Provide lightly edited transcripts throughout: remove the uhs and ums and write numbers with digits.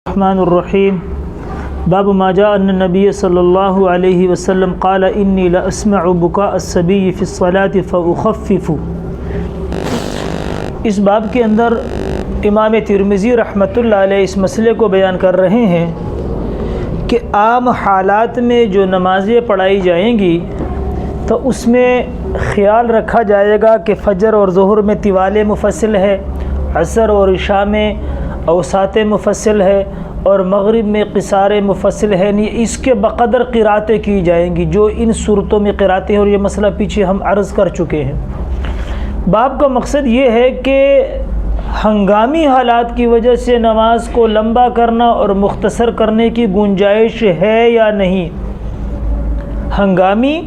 الرحمن الرحیم باب ما جاء ان النبی صلی اللہ علیہ وسلم قال انی لاسمع بکاء الصبی فی الصلاة فاخفف۔ اس باب کے اندر امام ترمذی رحمۃ اللہ علیہ اس مسئلے کو بیان کر رہے ہیں کہ عام حالات میں جو نمازیں پڑھائی جائیں گی تو اس میں خیال رکھا جائے گا کہ فجر اور ظہر میں طوال مفصل ہے، عصر اور عشاء میں اوساط مفصل ہے، اور مغرب میں قصار مفصل ہے، نہیں اس کے بقدر قراتیں کی جائیں گی جو ان صورتوں میں قراتیں ہیں، اور یہ مسئلہ پیچھے ہم عرض کر چکے ہیں۔ باب کا مقصد یہ ہے کہ ہنگامی حالات کی وجہ سے نماز کو لمبا کرنا اور مختصر کرنے کی گنجائش ہے یا نہیں۔ ہنگامی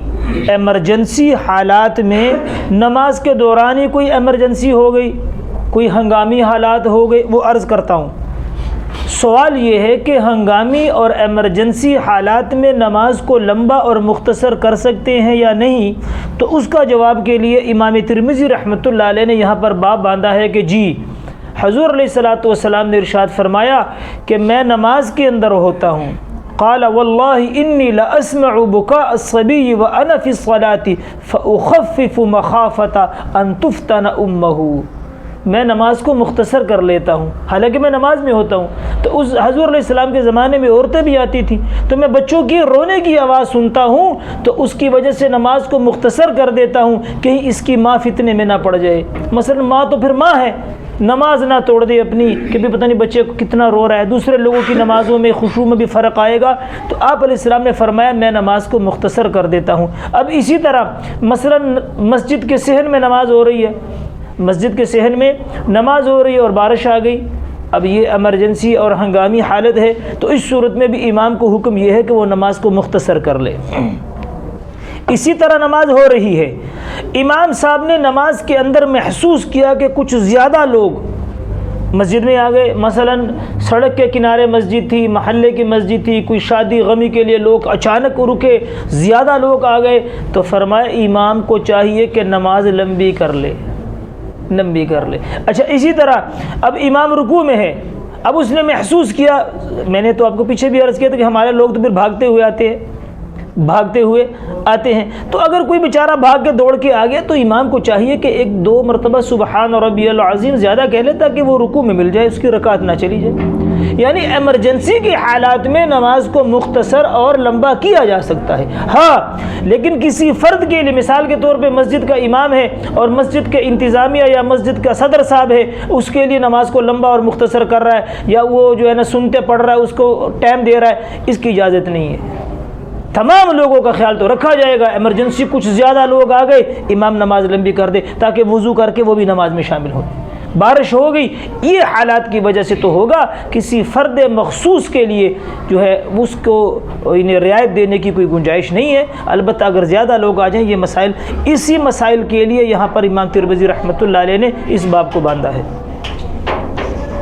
ایمرجنسی حالات میں نماز کے دوران ہی کوئی ایمرجنسی ہو گئی، کوئی ہنگامی حالات ہو گئے، وہ عرض کرتا ہوں۔ سوال یہ ہے کہ ہنگامی اور ایمرجنسی حالات میں نماز کو لمبا اور مختصر کر سکتے ہیں یا نہیں، تو اس کا جواب کے لیے امام ترمذی رحمۃ اللہ علیہ نے یہاں پر باب باندھا ہے کہ جی، حضور علیہ الصلوۃ والسلام نے ارشاد فرمایا کہ میں نماز کے اندر ہوتا ہوں، قال واللہ انی لاسمع بکاء الصبی وانا فی الصلاة فاخفف مخافۃ ان تفتن امہ۔ میں نماز کو مختصر کر لیتا ہوں، حالانکہ میں نماز میں ہوتا ہوں۔ تو اس حضور علیہ السلام کے زمانے میں عورتیں بھی آتی تھیں، تو میں بچوں کی رونے کی آواز سنتا ہوں تو اس کی وجہ سے نماز کو مختصر کر دیتا ہوں، کہیں اس کی ماں فتنے میں نہ پڑ جائے۔ مثلا ماں تو پھر ماں ہے، نماز نہ توڑ دے اپنی کہ بھی پتہ نہیں بچے کو کتنا رو رہا ہے، دوسرے لوگوں کی نمازوں میں خشوع میں بھی فرق آئے گا۔ تو آپ علیہ السلام نے فرمایا میں نماز کو مختصر کر دیتا ہوں۔ اب اسی طرح مثلا مسجد کے صحن میں نماز ہو رہی ہے، مسجد کے صحن میں نماز ہو رہی ہے اور بارش آ گئی، اب یہ ایمرجنسی اور ہنگامی حالت ہے، تو اس صورت میں بھی امام کو حکم یہ ہے کہ وہ نماز کو مختصر کر لے۔ اسی طرح نماز ہو رہی ہے، امام صاحب نے نماز کے اندر محسوس کیا کہ کچھ زیادہ لوگ مسجد میں آ گئے، مثلا سڑک کے کنارے مسجد تھی، محلے کی مسجد تھی، کوئی شادی غمی کے لیے لوگ اچانک رکے، زیادہ لوگ آ گئے، تو فرمایا امام کو چاہیے کہ نماز لمبی کر لے۔ اچھا، اسی طرح اب امام رکوع میں ہے، اب اس نے محسوس کیا، میں نے تو آپ کو پیچھے بھی عرض کیا تھا کہ ہمارے لوگ تو پھر بھاگتے ہوئے آتے ہیں، تو اگر کوئی بیچارہ بھاگ کے دوڑ کے آ گیا تو امام کو چاہیے کہ ایک دو مرتبہ سبحان ربی العظیم زیادہ کہہ لے تاکہ وہ رکوع میں مل جائے، اس کی رکعت نہ چلی جائے۔ یعنی ایمرجنسی کی حالات میں نماز کو مختصر اور لمبا کیا جا سکتا ہے، ہاں، لیکن کسی فرد کے لیے، مثال کے طور پہ مسجد کا امام ہے اور مسجد کے انتظامیہ یا مسجد کا صدر صاحب ہے، اس کے لیے نماز کو لمبا اور مختصر کر رہا ہے، یا وہ جو ہے نا سنتے پڑھ رہا ہے، اس کو ٹائم دے رہا ہے، اس کی اجازت نہیں ہے۔ تمام لوگوں کا خیال تو رکھا جائے گا، ایمرجنسی کچھ زیادہ لوگ آ گئے، امام نماز لمبی کر دے تاکہ وضو کر کے وہ بھی نماز میں شامل ہو۔ بارش ہو گئی، یہ حالات کی وجہ سے تو ہوگا، کسی فرد مخصوص کے لیے جو ہے اس کو انہیں رعایت دینے کی کوئی گنجائش نہیں ہے۔ البتہ اگر زیادہ لوگ آ جائیں، یہ مسائل، اسی مسائل کے لیے یہاں پر امام ترمذی رحمۃ اللہ علیہ نے اس باب کو باندھا ہے۔